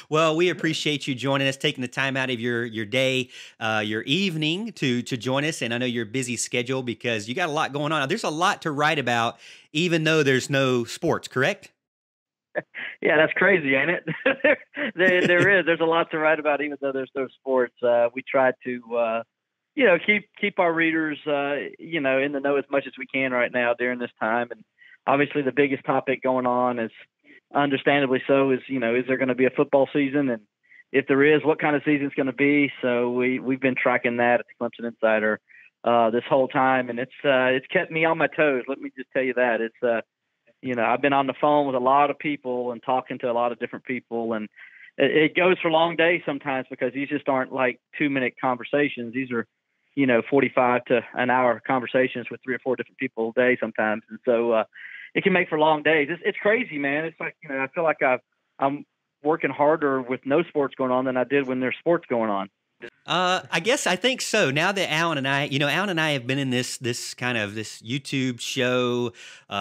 Well, we appreciate you joining us, taking the time out of your day, your evening to join us. And I know your busy schedule because you got a lot going on. There's a lot to write about, even though there's no sports, correct? Yeah, that's crazy, ain't it? There is. There's a lot to write about, even though there's no sports. We try to, keep our readers, in the know as much as we can right now during this time. And obviously, the biggest topic going on is, understandably so, is there going to be a football season, and if there is, what kind of season it's going to be? So we've been tracking that at the Clemson Insider this whole time, and it's kept me on my toes. Let me just tell you that I've been on the phone with a lot of people and talking to a lot of different people, and it goes for long days sometimes because these just aren't like 2-minute conversations. These are, 45 to an hour conversations with 3 or 4 different people a day sometimes. And so it can make for long days. It's crazy, man. It's like, I feel like I'm working harder with no sports going on than I did when there's sports going on. I think so. Now that Alan and I have been in this kind of this YouTube show,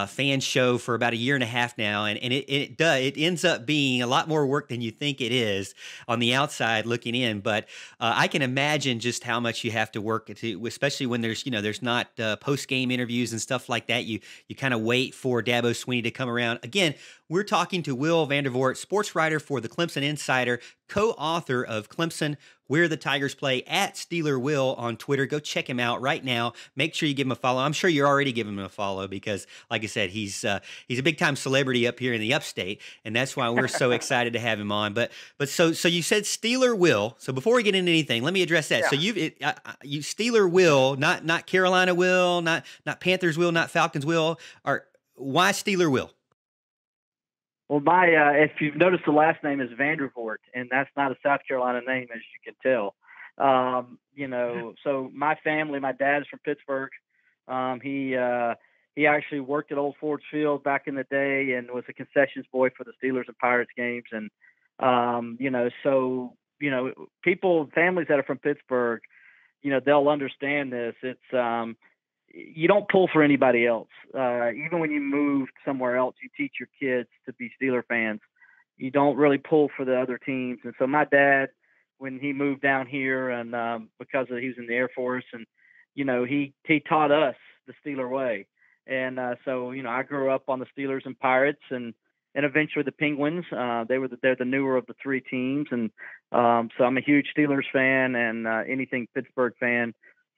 fan show for about a year and a half now, and it ends up being a lot more work than you think it is on the outside looking in. But I can imagine just how much you have to work to, especially when there's not post game interviews and stuff like that. You kind of wait for Dabo Swinney to come around. Again, we're talking to Will Vandervort, sports writer for the Clemson Insider, co-author of Clemson, Where the Tigers Play, at Steeler Will on Twitter. Go check him out right now. Make sure you give him a follow. I'm sure you're already giving him a follow because, like I said, he's a big time celebrity up here in the Upstate, and that's why we're so excited to have him on. But so you said Steeler Will. So before we get into anything, let me address that. Yeah. So you Steeler Will, not Carolina Will, not Panthers Will, not Falcons Will. Why Steeler Will? Well, if you've noticed, the last name is Vandervort, and that's not a South Carolina name, as you can tell. So my family, my dad's from Pittsburgh. He actually worked at Old Ford Field back in the day and was a concessions boy for the Steelers and Pirates games. And, families that are from Pittsburgh, they'll understand this. It's, you don't pull for anybody else. Even when you move somewhere else, you teach your kids to be Steeler fans. You don't really pull for the other teams. And so my dad, when he moved down here, and because he was in the Air Force, and he taught us the Steeler way. And so I grew up on the Steelers and Pirates, and eventually the Penguins. They're the newer of the 3 teams, and so I'm a huge Steelers fan and anything Pittsburgh fan.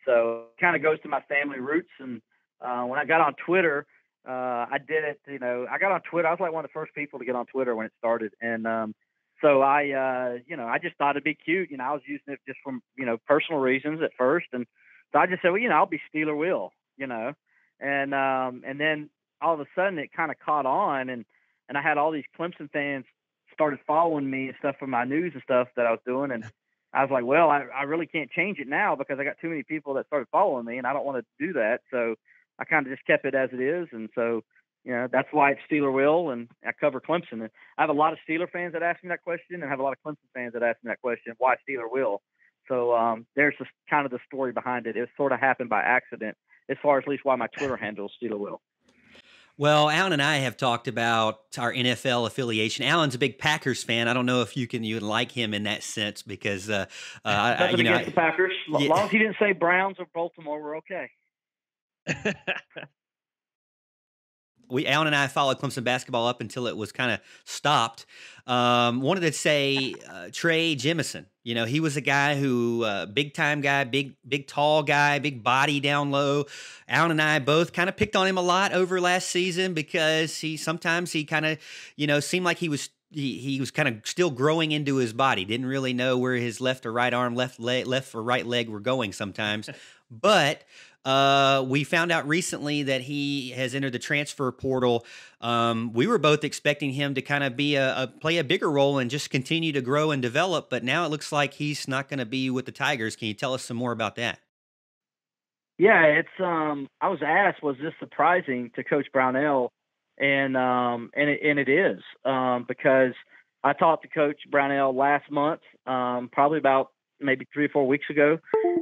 So it kind of goes to my family roots. And when I got on Twitter, I did it, I got on Twitter. I was like one of the first people to get on Twitter when it started. And so I just thought it'd be cute. I was using it just from, personal reasons at first. And so I just said, well, I'll be Steeler Will, and then all of a sudden it kind of caught on. And I had all these Clemson fans started following me and stuff for my news and stuff that I was doing. And I was like, well, I really can't change it now because I got too many people that started following me, and I don't want to do that. So I kind of just kept it as it is. And so, that's why it's Steeler Will, and I cover Clemson. And I have a lot of Steeler fans that ask me that question, and I have a lot of Clemson fans that ask me that question, why Steeler Will? So there's just kind of the story behind it. It sort of happened by accident as far as at least why my Twitter handle is Steeler Will. Well, Alan and I have talked about our NFL affiliation. Alan's a big Packers fan. I don't know if you would like him in that sense because Nothing against the Packers. As long as he didn't say Browns or Baltimore, we're okay. Alan and I followed Clemson basketball up until it was kind of stopped. Wanted to say Trey Jemison. He was a guy who, big time guy, big tall guy, big body down low. Alan and I both kind of picked on him a lot over last season because sometimes he kind of, seemed like he was kind of still growing into his body. Didn't really know where his left or right arm, left or right leg were going sometimes. But we found out recently that he has entered the transfer portal. We were both expecting him to kind of be play a bigger role and just continue to grow and develop. But now it looks like he's not going to be with the Tigers. Can you tell us some more about that? Yeah, it's I was asked, was this surprising to Coach Brownell? And it is because I talked to Coach Brownell last month, probably about maybe 3 or 4 weeks ago.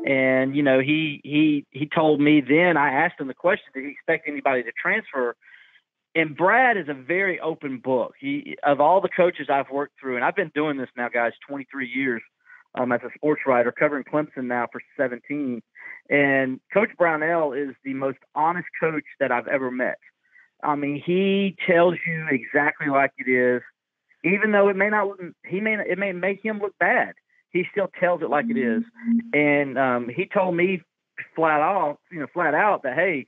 And, he told me then, I asked him the question, did he expect anybody to transfer? And Brad is a very open book. Of all the coaches I've worked through, and I've been doing this now, guys, 23 years as a sports writer, covering Clemson now for 17. And Coach Brownell is the most honest coach that I've ever met. I mean, he tells you exactly like it is, even though it may make him look bad. He still tells it like it is. And he told me flat out that, hey,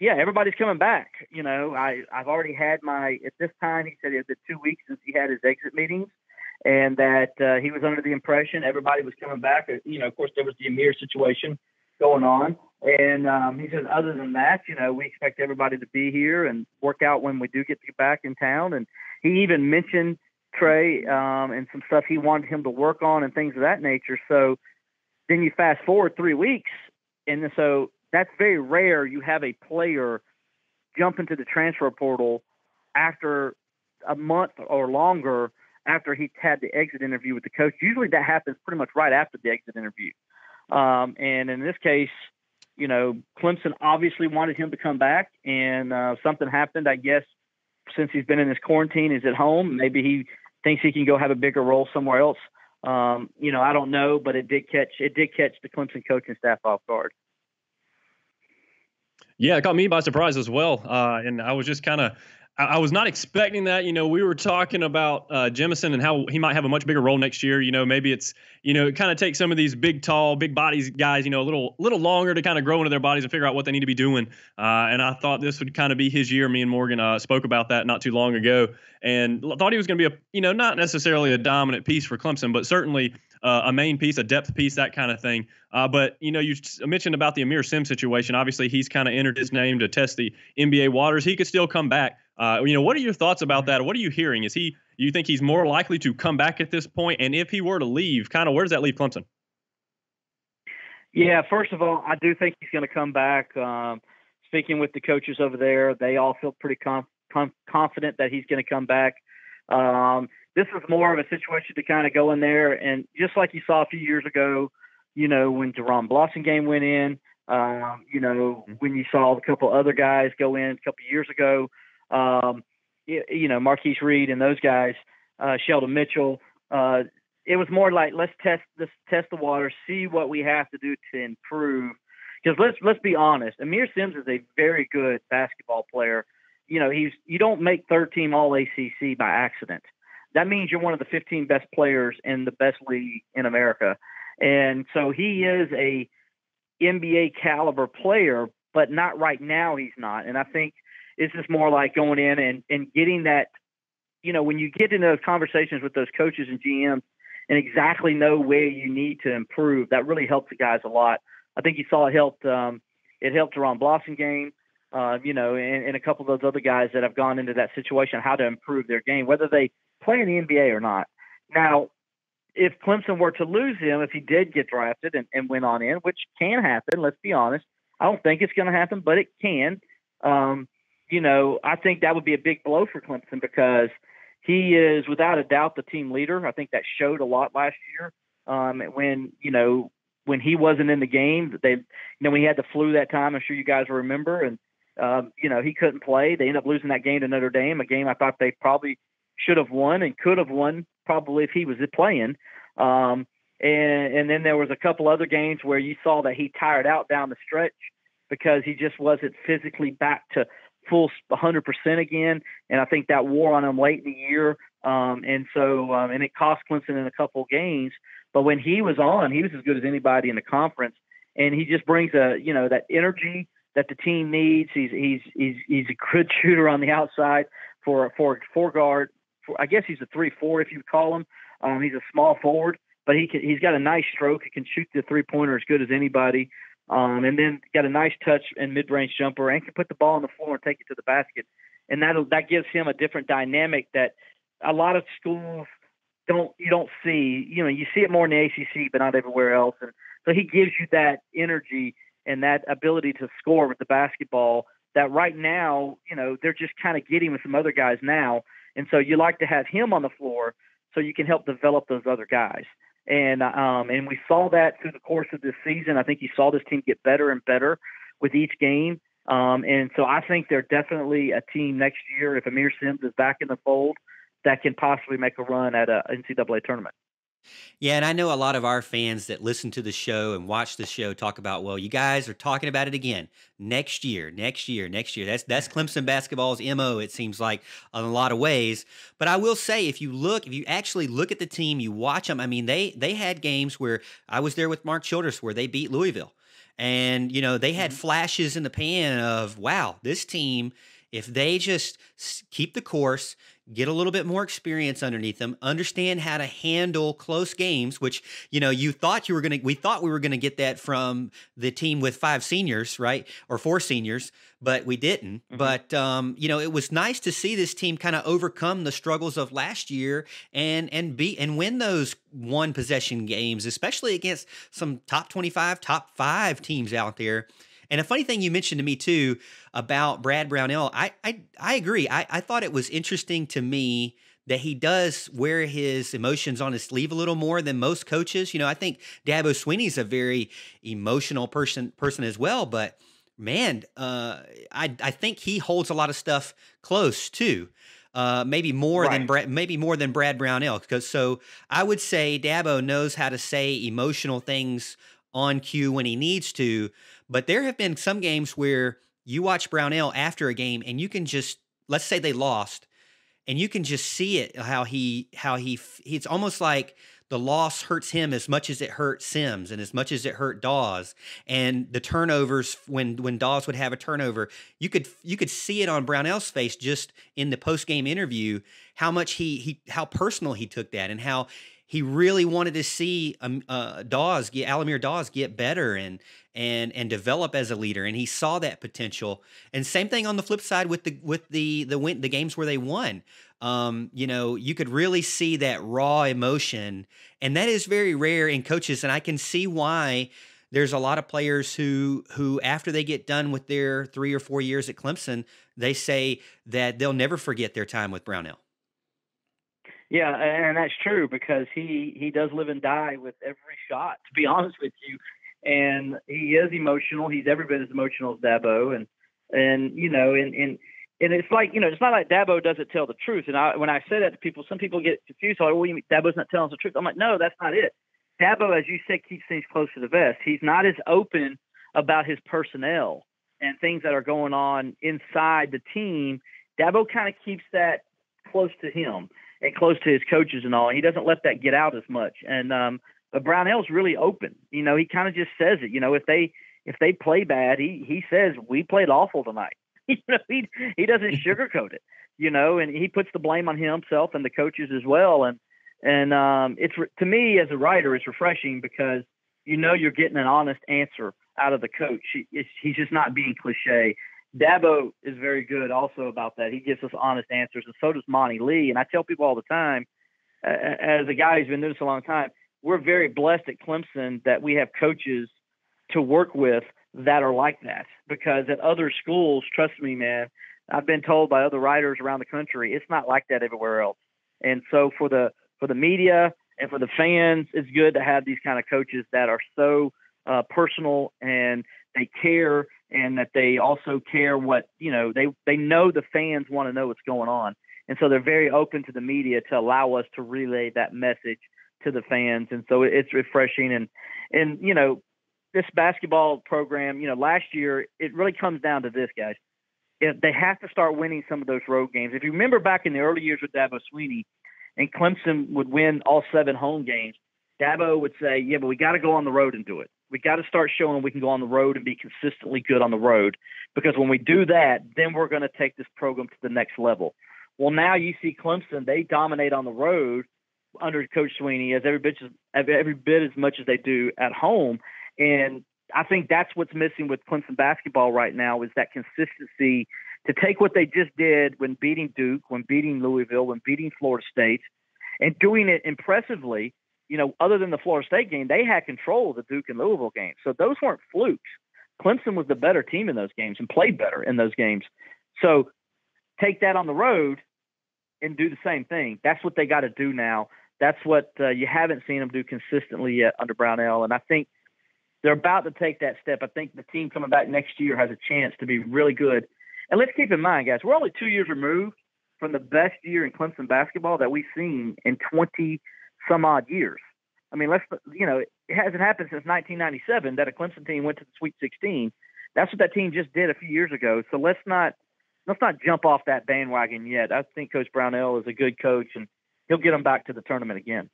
everybody's coming back. I've already had at this time, he said it was 2 weeks since he had his exit meetings, and that he was under the impression everybody was coming back. Of course, there was the Amir situation going on. And he says, other than that, we expect everybody to be here and work out when we do get back in town. And he even mentioned Trey and some stuff he wanted him to work on and things of that nature. So then you fast forward 3 weeks, and so that's very rare. You have a player jump into the transfer portal after a month or longer after he had the exit interview with the coach. Usually that happens pretty much right after the exit interview. And in this case, Clemson obviously wanted him to come back, and something happened, I guess, since he's been in this quarantine. He's at home. Maybe he thinks he can go have a bigger role somewhere else. I don't know, but it did catch the Clemson coaching staff off guard. Yeah, it caught me by surprise as well. And I was just I was not expecting that. We were talking about Jemison and how he might have a much bigger role next year. Maybe it's, it kind of takes some of these big bodies guys, a little longer to kind of grow into their bodies and figure out what they need to be doing. And I thought this would kind of be his year. Me and Morgan spoke about that not too long ago, and thought he was going to be not necessarily a dominant piece for Clemson, but certainly a main piece, a depth piece, that kind of thing. But you mentioned about the Amir Sim situation. Obviously, he's kind of entered his name to test the NBA waters. He could still come back. What are your thoughts about that? What are you hearing? You think he's more likely to come back at this point? And if he were to leave, kind of where does that leave Clemson? Yeah, first of all, I do think he's going to come back. Speaking with the coaches over there, they all feel pretty confident that he's going to come back. This is more of a situation to kind of go in there, and just like you saw a few years ago, when Deron Blossingame went in, when you saw a couple other guys go in a couple years ago, Marquise Reed and those guys, Sheldon Mitchell, it was more like, let's test the water, see what we have to do to improve. Because let's be honest, Amir Sims is a very good basketball player. You don't make third team All ACC by accident. That means you're one of the 15 best players in the best league in America. And so he is a NBA caliber player, but not right now. He's not. And I think it's just more like going in and getting that, when you get into those conversations with those coaches and GMs and exactly know where you need to improve, that really helps the guys a lot. I think you saw it helped Deron Blossingame, and a couple of those other guys that have gone into that situation, how to improve their game, whether they play in the NBA or not. Now, if Clemson were to lose him, if he did get drafted and went on in, which can happen, let's be honest. I don't think it's going to happen, but it can. I think that would be a big blow for Clemson because he is without a doubt the team leader. I think that showed a lot last year when he wasn't in the game. When he had the flu that time, I'm sure you guys will remember, and he couldn't play. They ended up losing that game to Notre Dame, a game I thought they probably should have won and could have won probably if he was playing. And then there was a couple other games where you saw that he tired out down the stretch because he just wasn't physically back to full 100% again. And I think that wore on him late in the year. And it cost Clemson in a couple games. But when he was on, he was as good as anybody in the conference. And he just brings that energy that the team needs. He's a good shooter on the outside for a guard. I guess he's a 3-4 if you call him. He's a small forward, but he's got a nice stroke. He can shoot the 3-pointer as good as anybody. And then got a nice touch and mid-range jumper and can put the ball on the floor and take it to the basket. And that gives him a different dynamic that a lot of schools don't see. You see it more in the ACC, but not everywhere else. And so he gives you that energy and that ability to score with the basketball that right now, they're just kind of getting with some other guys now. And so you like to have him on the floor so you can help develop those other guys. And we saw that through the course of this season. I think you saw this team get better and better with each game. And so I think they're definitely a team next year, if Amir Sims is back in the fold, that can possibly make a run at a NCAA tournament. Yeah, and I know a lot of our fans that listen to the show and watch the show talk about, well, you guys are talking about it again next year, next year, next year. That's Clemson basketball's MO, it seems like, in a lot of ways. But I will say, if you actually look at the team, you watch them. I mean, they had games where I was there with Mark Childress where they beat Louisville, and they had flashes in the pan of, wow, this team, if they just keep the course, get a little bit more experience underneath them, understand how to handle close games, which, we thought we were going to get that from the team with 5 seniors, right? Or 4 seniors, but we didn't. But, it was nice to see this team kind of overcome the struggles of last year and win those 1 possession games, especially against some top 25, top 5 teams out there. And a funny thing you mentioned to me too about Brad Brownell, I agree. I thought it was interesting to me that he does wear his emotions on his sleeve a little more than most coaches. I think Dabo Swinney's a very emotional person as well, but man, I think he holds a lot of stuff close too. Maybe more than Brad Brownell. So I would say Dabo knows how to say emotional things on cue when he needs to. But there have been some games where you watch Brownell after a game and you can just, let's say they lost, and you can just see it, it's almost like the loss hurts him as much as it hurt Sims and as much as it hurt Dawes. And the turnovers, when Dawes would have a turnover, you could see it on Brownell's face just in the post-game interview, how much how personal he took that, and how he really wanted to see Alamir Dawes get better and develop as a leader, and he saw that potential. And same thing on the flip side with the games where they won. You could really see that raw emotion, and that is very rare in coaches. And I can see why there's a lot of players who after they get done with their 3 or 4 years at Clemson, they say that they'll never forget their time with Brownell. Yeah, and that's true, because he does live and die with every shot, to be honest with you. And he is emotional. He's every bit as emotional as Dabo. And it's like, it's not like Dabo doesn't tell the truth. And when I say that to people, some people get confused. Like, well, you mean Dabo's not telling us the truth? I'm like, no, that's not it. Dabo, as you said, keeps things close to the vest. He's not as open about his personnel and things that are going on inside the team. Dabo kind of keeps that close to him and close to his coaches and all. He doesn't let that get out as much. And but Brownell's really open. He kind of just says it. If they play bad, he says, we played awful tonight. He doesn't sugarcoat it. And he puts the blame on himself and the coaches as well. And it's, to me as a writer, it's refreshing, because you're getting an honest answer out of the coach. He's just not being cliche. Dabo is very good also about that. He gives us honest answers, and so does Monty Lee. And I tell people all the time, as a guy who's been doing this a long time, we're very blessed at Clemson that we have coaches to work with that are like that. Because at other schools, trust me, man, I've been told by other writers around the country, it's not like that everywhere else. And so for the media and for the fans, it's good to have these kind of coaches that are so personal, and they care, and that they also care what, they know the fans want to know what's going on. And so they're very open to the media to allow us to relay that message to the fans. And so it's refreshing. And this basketball program, last year, it really comes down to this, guys. They have to start winning some of those road games. If you remember back in the early years with Dabo Swinney, and Clemson would win all 7 home games, Dabo would say, yeah, but we got to go on the road and do it. We got to start showing we can go on the road and be consistently good on the road, because when we do that, then we're going to take this program to the next level. Well, now you see Clemson, they dominate on the road under Coach Swinney every bit as much as they do at home. And I think that's what's missing with Clemson basketball right now, is that consistency to take what they just did when beating Duke, when beating Louisville, when beating Florida State, and doing it impressively. Other than the Florida State game, they had control of the Duke and Louisville games. So those weren't flukes. Clemson was the better team in those games and played better in those games. So take that on the road and do the same thing. That's what they got to do now. That's what you haven't seen them do consistently yet under Brownell. And I think they're about to take that step. I think the team coming back next year has a chance to be really good. And let's keep in mind, guys, we're only 2 years removed from the best year in Clemson basketball that we've seen in 20 some odd years. I mean, it hasn't happened since 1997 that a Clemson team went to the Sweet 16. That's what that team just did a few years ago. So let's not jump off that bandwagon yet. I think Coach Brownell is a good coach, and he'll get them back to the tournament again.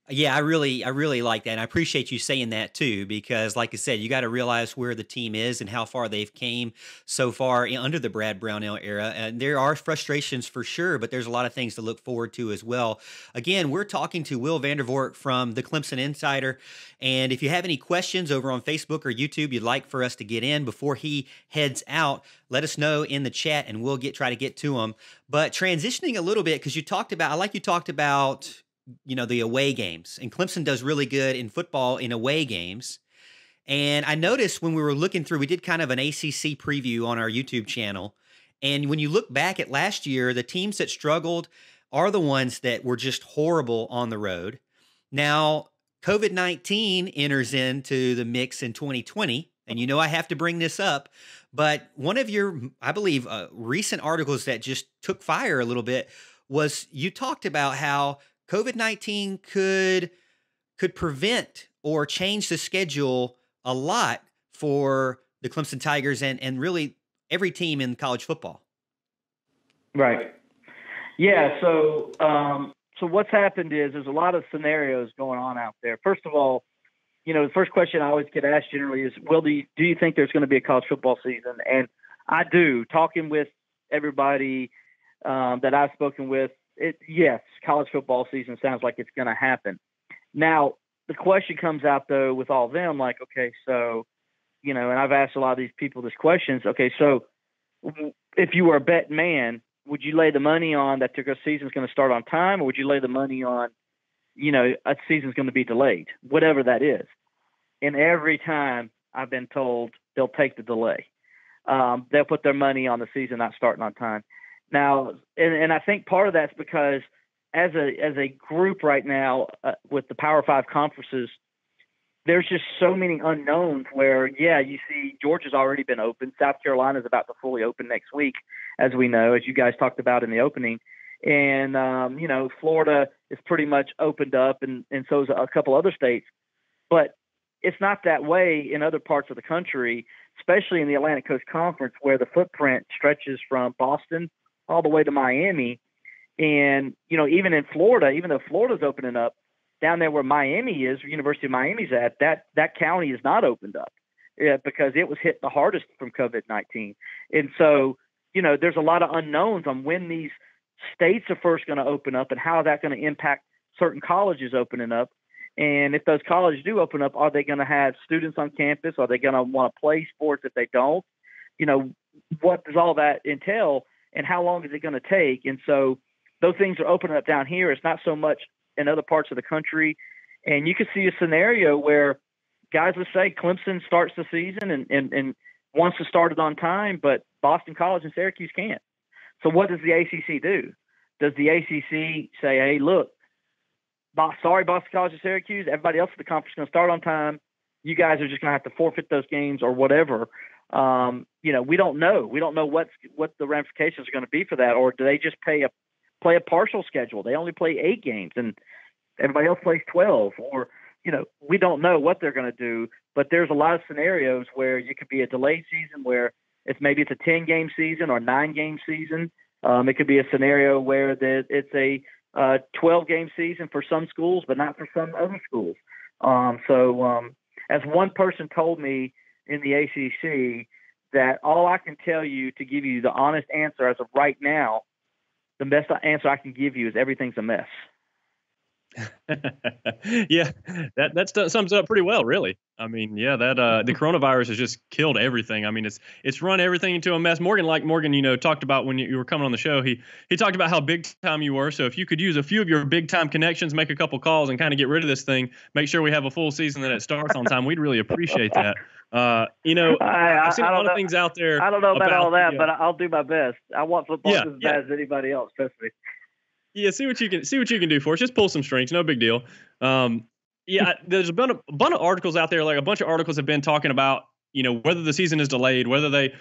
Yeah, I really like that. And I appreciate you saying that too, because like I said, you got to realize where the team is and how far they've came so far under the Brad Brownell era. And there are frustrations for sure, but there's a lot of things to look forward to as well. Again, we're talking to Will Vandervort from the Clemson Insider. And if you have any questions over on Facebook or YouTube you'd like for us to get in before he heads out, let us know in the chat and we'll try to get to them. But transitioning a little bit, because you talked about the away games, and Clemson does really good in football in away games. And I noticed when we were looking through, we did kind of an ACC preview on our YouTube channel. And when you look back at last year, the teams that struggled are the ones that were just horrible on the road. Now, COVID-19 enters into the mix in 2020. And I have to bring this up, but one of your, I believe, recent articles that just took fire a little bit was you talked about how COVID-19 could prevent or change the schedule a lot for the Clemson Tigers and really every team in college football. Right. Yeah. So what's happened is there's a lot of scenarios going on out there. First of all, the first question I always get asked generally is, well, do you think there's going to be a college football season? And I do. Talking with everybody that I've spoken with, yes, college football season sounds like it's going to happen. Now, the question comes out, though, with all of them, like, okay, so, and I've asked a lot of these people this question. Okay, so if you were a bet man, would you lay the money on that the season's going to start on time, or would you lay the money on, a season's going to be delayed, whatever that is? And every time I've been told they'll take the delay. They'll put their money on the season not starting on time. Now, and I think part of that's because as a group right now with the Power 5 conferences, there's just so many unknowns where, you see Georgia's already been open. South Carolina's about to fully open next week, as we know, as you guys talked about in the opening. And, Florida is pretty much opened up, and so is a couple other states. But it's not that way in other parts of the country, especially in the Atlantic Coast Conference, where the footprint stretches from Boston all the way to Miami. And, even in Florida, even though Florida's opening up, down there where Miami is, University of Miami's at, that county is not opened up because it was hit the hardest from COVID-19. And so, there's a lot of unknowns on when these states are first going to open up and how that's going to impact certain colleges opening up. And if those colleges do open up, are they going to have students on campus? Are they going to want to play sports if they don't? What does all that entail? And how long is it going to take? And so those things are opening up down here. It's not so much in other parts of the country. And you could see a scenario where guys, let's say Clemson starts the season and wants to start it on time, but Boston College and Syracuse can't. So what does the ACC do? Does the ACC say, hey, look, sorry, Boston College and Syracuse, everybody else in the conference is going to start on time. You guys are just going to have to forfeit those games or whatever. We don't know. We don't know what the ramifications are going to be for that. Or do they just play a partial schedule? They only play 8 games and everybody else plays 12. Or, we don't know what they're going to do. But there's a lot of scenarios where you could be a delayed season where it's a 10-game season or 9-game season. It could be a scenario where it's a 12-game season for some schools, but not for some other schools. As one person told me in the ACC, that all I can tell you to give you the honest answer as of right now, the best answer I can give you is everything's a mess. Yeah, that sums it up pretty well, really. I mean, the coronavirus has just killed everything. I mean, it's run everything into a mess. Morgan, talked about when you were coming on the show, he talked about how big time you were. So if you could use a few of your big time connections, make a couple calls and kind of get rid of this thing, make sure we have a full season that it starts on time, we'd really appreciate that. I've seen a lot of things out there. I don't know about all that, but I'll do my best. I want football as bad as anybody else, trust me. Yeah, see what you can do for us. Just pull some strings, no big deal. Yeah, there's been a bunch of articles out there. Like a bunch of articles have been talking about, whether the season is delayed, whether they,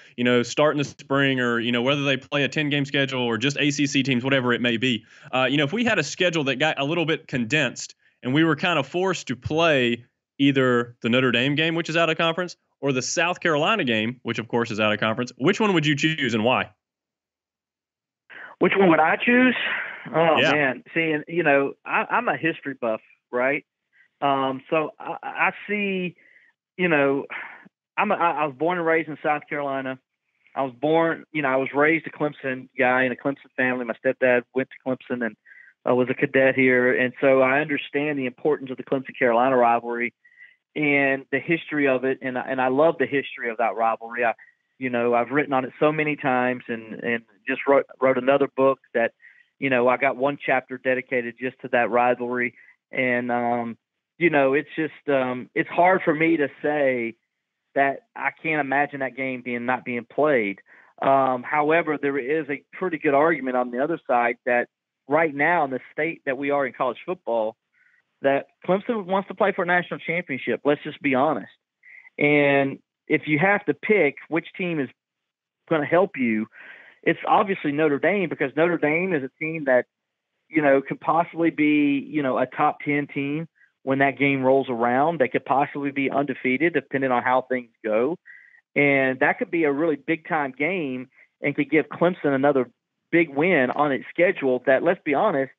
start in the spring, or, whether they play a 10-game schedule or just ACC teams, whatever it may be. If we had a schedule that got a little bit condensed and we were kind of forced to play either the Notre Dame game, which is out of conference, or the South Carolina game, which of course is out of conference, which one would you choose and why? Which one would I choose? Oh, Yeah. man. See, and, I'm a history buff, right? So I see, I was born and raised in South Carolina. I was raised a Clemson guy in a Clemson family. My stepdad went to Clemson and was a cadet here. And so I understand the importance of the Clemson-Carolina rivalry and the history of it. And I love the history of that rivalry. I've written on it so many times and just wrote another book that, I got one chapter dedicated just to that rivalry. And, it's just it's hard for me to say that I can't imagine that game not being played. However, there is a pretty good argument on the other side that right now in the state that we are in college football, that Clemson wants to play for a national championship. Let's just be honest. And if you have to pick which team is going to help you, it's obviously Notre Dame, because Notre Dame is a team that, could possibly be, a top 10 team when that game rolls around. They could possibly be undefeated depending on how things go. And that could be a really big time game and could give Clemson another big win on its schedule that, let's be honest,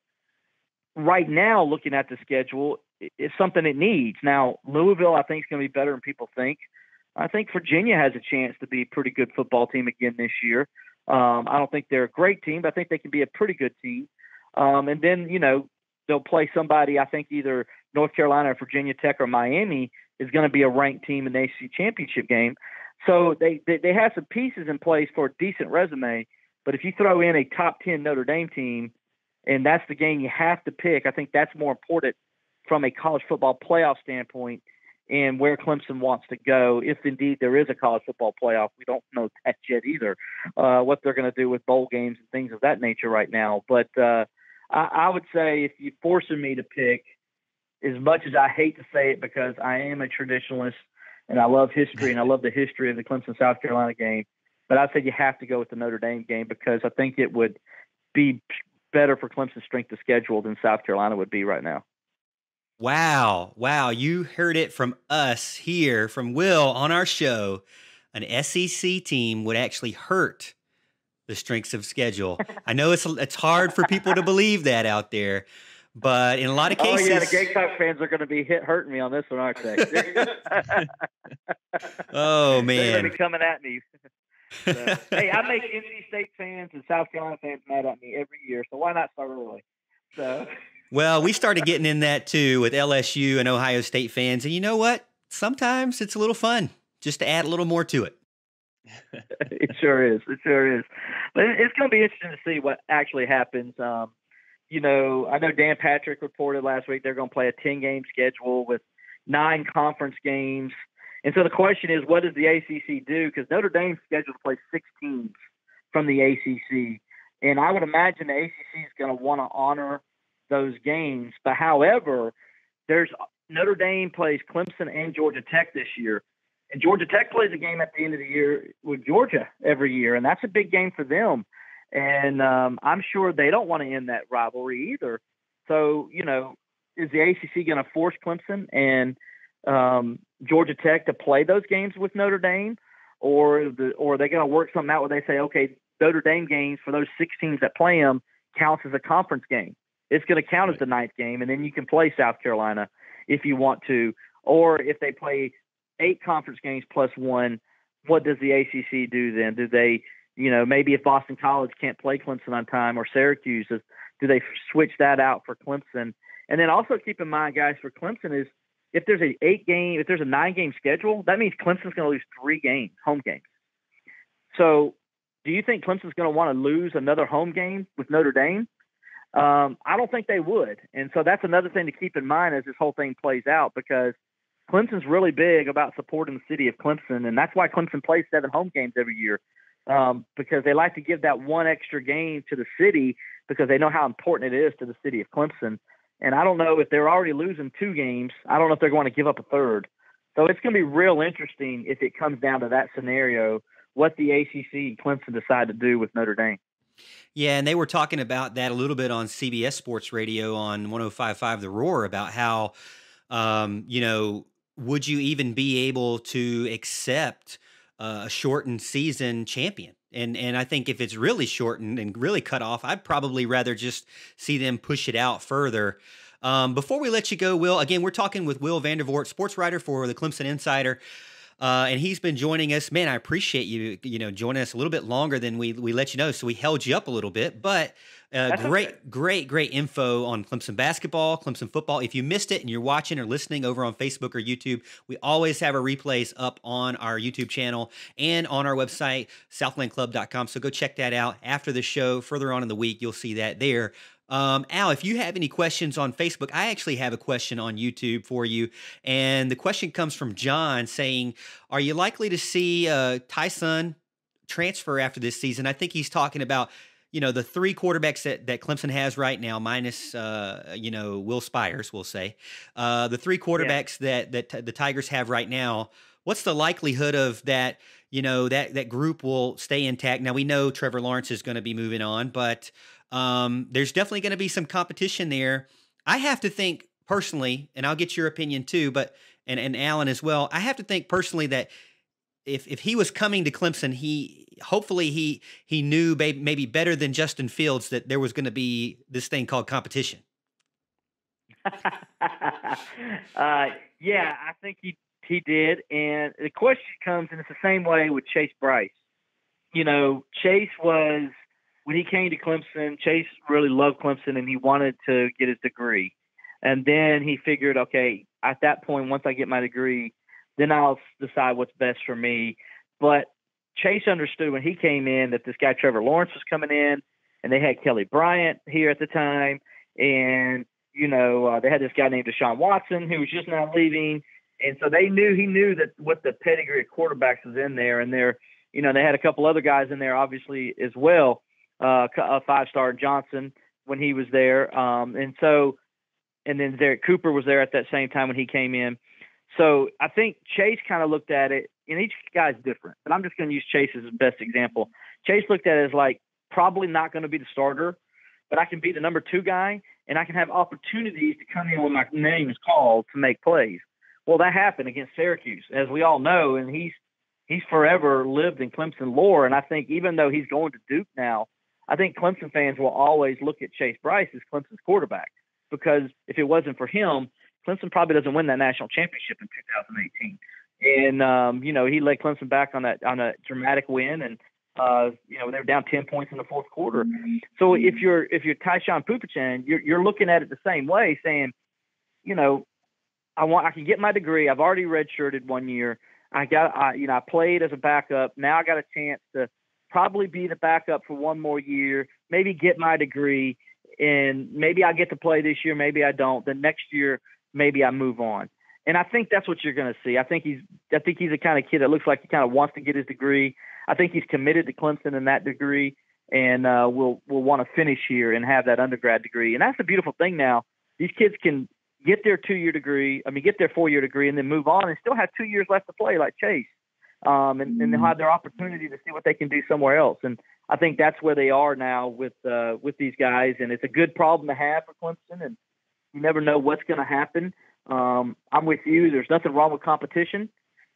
right now looking at the schedule is something it needs. Now, Louisville, I think, is going to be better than people think. I think Virginia has a chance to be a pretty good football team again this year. I don't think they're a great team, but I think they can be a pretty good team. And then, they'll play somebody, I think either North Carolina or Virginia Tech or Miami is going to be a ranked team in the ACC championship game. So they have some pieces in place for a decent resume. But if you throw in a top 10 Notre Dame team, and that's the game you have to pick, I think that's more important from a college football playoff standpoint and where Clemson wants to go, if indeed there is a college football playoff. We don't know that yet either, what they're going to do with bowl games and things of that nature right now. But I would say, if you're forcing me to pick, as much as I hate to say it because I am a traditionalist and I love history and I love the history of the Clemson-South Carolina game, but I'd say you have to go with the Notre Dame game because I think it would be better for Clemson's strength of schedule than South Carolina would be right now. Wow. You heard it from us here, from Will on our show. An SEC team would actually hurt the strengths of schedule. I know it's hard for people to believe that out there, but in a lot of cases... Oh, yeah, the Gamecock fans are going to be hurting me on this one, aren't they? Oh, man. They're going to be coming at me. So, hey, I make NC State fans and South Carolina fans mad at me every year, so why not start early? So... Well, we started getting in that too with LSU and Ohio State fans. And you know what? Sometimes it's a little fun just to add a little more to it. It sure is. But it's going to be interesting to see what actually happens. I know Dan Patrick reported last week they're going to play a 10-game schedule with 9 conference games. And so the question is, what does the ACC do? Because Notre Dame's scheduled to play 6 teams from the ACC. And I would imagine the ACC is going to want to honor those games. But however, Notre Dame plays Clemson and Georgia Tech this year. And Georgia Tech plays a game at the end of the year with Georgia every year. And that's a big game for them. And I'm sure they don't want to end that rivalry either. So, is the ACC going to force Clemson and Georgia Tech to play those games with Notre Dame? Or are they going to work something out where they say, okay, Notre Dame games for those 6 teams that play them counts as a conference game? It's going to count as the 9th game, and then you can play South Carolina if you want to. Or if they play 8 conference games plus 1, what does the ACC do then? Do they, maybe if Boston College can't play Clemson on time or Syracuse, do they switch that out for Clemson? And then also keep in mind, guys, for Clemson is if there's a 9-game schedule, that means Clemson's going to lose 3 games, home games. So do you think Clemson's going to want to lose another home game with Notre Dame? I don't think they would. And so that's another thing to keep in mind as this whole thing plays out, because Clemson's really big about supporting the city of Clemson. And that's why Clemson plays 7 home games every year, because they like to give that one extra game to the city because they know how important it is to the city of Clemson. And I don't know if they're already losing 2 games. I don't know if they're going to give up a third. So it's going to be real interesting if it comes down to that scenario, what the ACC and Clemson decide to do with Notre Dame. Yeah, and they were talking about that a little bit on CBS Sports Radio on 105.5 The Roar about how, would you even be able to accept a shortened season champion? And I think if it's really shortened and really cut off, I'd probably rather just see them push it out further. Before we let you go, Will, again, we're talking with Will Vandervort, sports writer for the Clemson Insider. And he's been joining us. Man, I appreciate you, joining us a little bit longer than we let you know. So we held you up a little bit, but great info on Clemson basketball, Clemson football. If you missed it and you're watching or listening over on Facebook or YouTube, we always have our replays up on our YouTube channel and on our website, southlandclub.com. So go check that out after the show. Further on in the week, you'll see that there. Al, if you have any questions on Facebook, I actually have a question on YouTube for you. And the question comes from John saying, are you likely to see Tyson transfer after this season? I think he's talking about, the 3 quarterbacks that Clemson has right now, minus, Will Spires, we'll say. The 3 quarterbacks that the Tigers have right now, what's the likelihood of that, that group will stay intact? Now, we know Trevor Lawrence is going to be moving on, but there's definitely going to be some competition there. I have to think personally, and I'll get your opinion too, but and Alan as well. I have to think personally that if he was coming to Clemson, hopefully he knew maybe better than Justin Fields that there was going to be this thing called competition. Yeah, I think he did. And the question comes, and it's the same way with Chase Bryce. Chase was, when he came to Clemson, Chase really loved Clemson and he wanted to get his degree. And then he figured, okay, at that point, once I get my degree, then I'll decide what's best for me. But Chase understood when he came in that this guy Trevor Lawrence was coming in, and they had Kelly Bryant here at the time. And, they had this guy named Deshaun Watson who was just now leaving. And so he knew that what the pedigree of quarterbacks was in there. And they had a couple other guys in there, obviously, as well. A 5-star Johnson when he was there. And then Derek Cooper was there at that same time when he came in. So I think Chase kind of looked at it, and each guy's different, but I'm just going to use Chase as the best example. Chase looked at it as like, probably not going to be the starter, but I can be the number 2 guy, and I can have opportunities to come in when my name is called to make plays. Well, that happened against Syracuse, as we all know, and he's forever lived in Clemson lore. And I think even though he's going to Duke now, I think Clemson fans will always look at Chase Bryce as Clemson's quarterback, because if it wasn't for him, Clemson probably doesn't win that national championship in 2018. And, he led Clemson back on a dramatic win. And, they were down 10 points in the fourth quarter. So if you're Tyshawn Pupachan, you're looking at it the same way, saying, I can get my degree. I've already redshirted 1 year. I played as a backup. Now I got a chance to probably be the backup for 1 more year, maybe get my degree, and maybe I get to play this year, maybe I don't. The next year, maybe I move on. And I think that's what you're going to see. I think he's the kind of kid that looks like he kind of wants to get his degree. I think he's committed to Clemson in that degree, and will want to finish here and have that undergrad degree. And that's the beautiful thing now. These kids can get their 4-year degree, and then move on and still have 2 years left to play like Chase. And they'll have their opportunity to see what they can do somewhere else. And I think that's where they are now with these guys. And it's a good problem to have for Clemson, and you never know what's going to happen. I'm with you. There's nothing wrong with competition.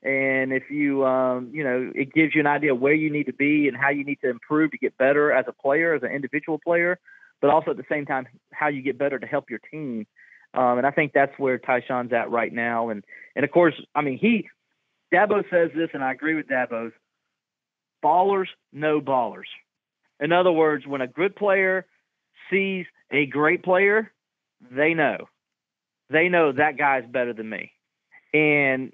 And if you, it gives you an idea where you need to be and how you need to improve to get better as a player, as an individual player, but also at the same time, how you get better to help your team. And I think that's where Tyshawn's at right now. And of course, Dabo says this, and I agree with Dabo's, ballers know ballers. In other words, when a good player sees a great player, they know that guy's better than me. And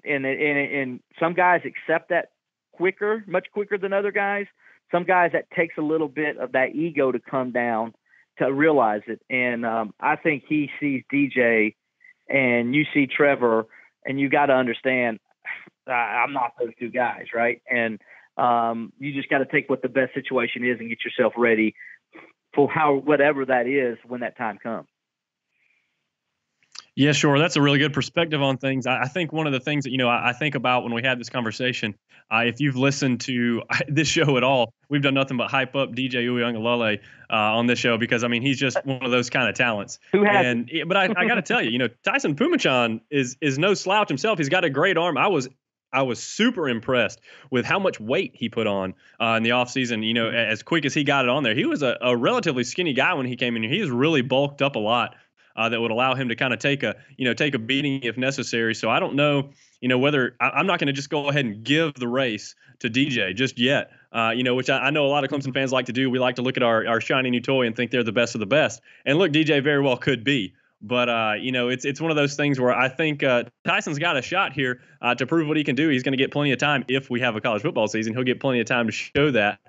some guys accept that much quicker than other guys. Some guys, that takes a little bit of that ego to come down to realize it. And I think he sees DJ, and you see Trevor, and you got to understand, I'm not those 2 guys, right? And you just got to take what the best situation is and get yourself ready for whatever that is when that time comes. Yeah, sure. That's a really good perspective on things. I think one of the things that, I think about when we had this conversation, if you've listened to this show at all, we've done nothing but hype up DJ Uyunglele on this show because, I mean, he's just one of those kind of talents. Who has And but I got to tell you, Tyson Pumachan is no slouch himself. He's got a great arm. I was super impressed with how much weight he put on in the offseason. As quick as he got it on there, he was a relatively skinny guy when he came in here. He has really bulked up a lot. That would allow him to kind of take a beating if necessary. So I don't know, whether I'm not going to just go ahead and give the race to DJ just yet. Which I know a lot of Clemson fans like to do. We like to look at our shiny new toy and think they're the best of the best. And look, DJ very well could be. But it's one of those things where I think Tyson's got a shot here to prove what he can do. He's going to get plenty of time if we have a college football season. He'll get plenty of time to show that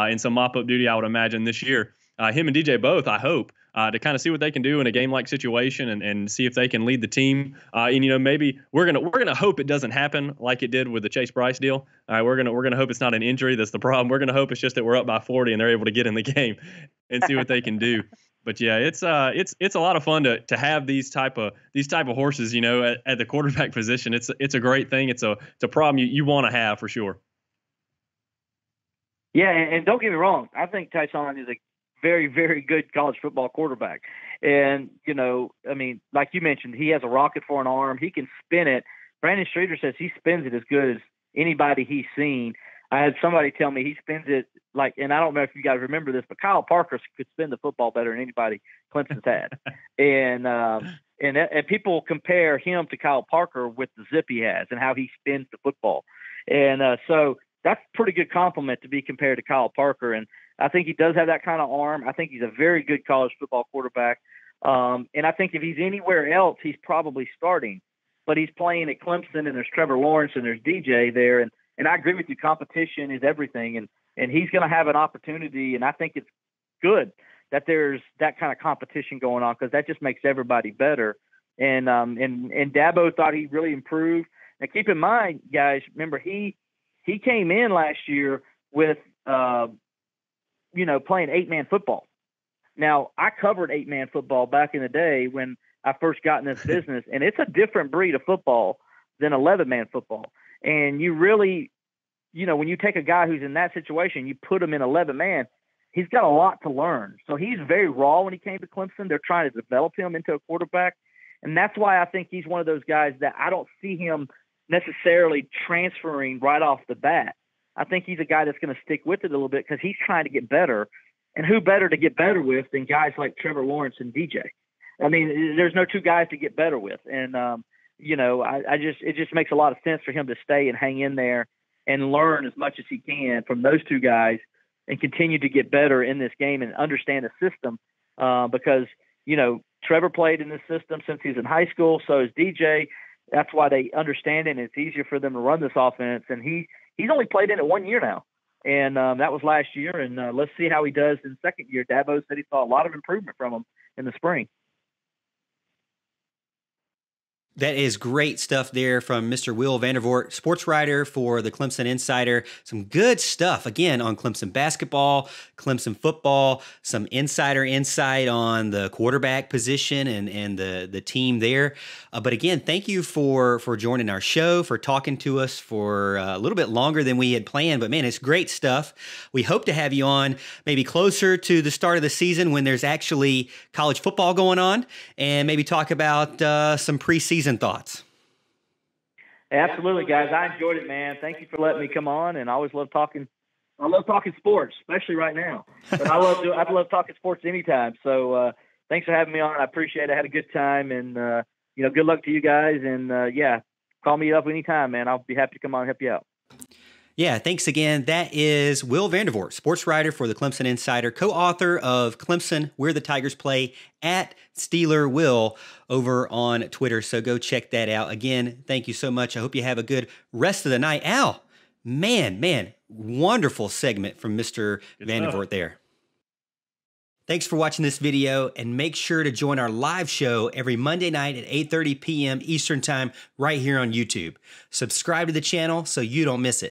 in some mop-up duty, I would imagine, this year. Him and DJ both, I hope, to kind of see what they can do in a game-like situation and see if they can lead the team. Maybe we're gonna hope it doesn't happen like it did with the Chase Bryce deal. All right, we're gonna hope it's not an injury that's the problem. We're gonna hope it's just that we're up by 40 and they're able to get in the game and see what they can do. But yeah, it's a lot of fun to have these type of horses, at the quarterback position. It's a great thing. It's a problem you want to have for sure. Yeah, and don't get me wrong. I think Tyson is a very, very good college football quarterback. And, like you mentioned, he has a rocket for an arm. He can spin it. Brandon Streeter says he spins it as good as anybody he's seen. I had somebody tell me he spins it and I don't know if you guys remember this, but Kyle Parker could spin the football better than anybody Clemson's had. And people compare him to Kyle Parker with the zip he has and how he spins the football. And so that's a pretty good compliment to be compared to Kyle Parker. And I think he does have that kind of arm. I think he's a very good college football quarterback. And I think if he's anywhere else, he's probably starting. But he's playing at Clemson, and there's Trevor Lawrence, and there's DJ there. And I agree with you. Competition is everything. And he's going to have an opportunity, and I think it's good that there's that kind of competition going on because that just makes everybody better. And Dabo thought he really improved. Now, keep in mind, guys, remember, he came in last year with playing 8-man football. Now, I covered 8-man football back in the day when I first got in this business, and it's a different breed of football than 11-man football. And you really, when you take a guy who's in that situation, you put him in 11-man, he's got a lot to learn. So he's very raw when he came to Clemson. They're trying to develop him into a quarterback. And that's why I think he's one of those guys that I don't see him necessarily transferring right off the bat. I think he's a guy that's going to stick with it a little bit because he's trying to get better. And who better to get better with than guys like Trevor Lawrence and DJ? I mean, there's no two guys to get better with. And, it just makes a lot of sense for him to stay and hang in there and learn as much as he can from those two guys and continue to get better in this game and understand the system. Because, Trevor played in this system since he was in high school. So is DJ. That's why they understand it, and it's easier for them to run this offense. And he's only played in it 1 year now, and that was last year. And let's see how he does in second year. Dabo said he saw a lot of improvement from him in the spring. That is great stuff there from Mr. Will Vandervort, sports writer for the Clemson Insider. Some good stuff, again, on Clemson basketball, Clemson football, some insider insight on the quarterback position and the team there. But again, thank you for joining our show, for talking to us for a little bit longer than we had planned. But man, it's great stuff. We hope to have you on maybe closer to the start of the season when there's actually college football going on and maybe talk about some preseason thoughts. Absolutely, guys. I enjoyed it, man. Thank you for letting me come on, and I always love talking. I love talking sports, especially right now. But I love talking sports anytime. So thanks for having me on. I appreciate it. I had a good time, and good luck to you guys. And call me up anytime, man. I'll be happy to come on and help you out. Yeah, thanks again. That is Will Vandervort, sports writer for the Clemson Insider, co-author of Clemson, Where the Tigers Play, at Steeler Will over on Twitter. So go check that out. Again, thank you so much. I hope you have a good rest of the night. Al, man, wonderful segment from Mr. Vandervort there. Thanks for watching this video, and make sure to join our live show every Monday night at 8:30 p.m. Eastern Time right here on YouTube. Subscribe to the channel so you don't miss it.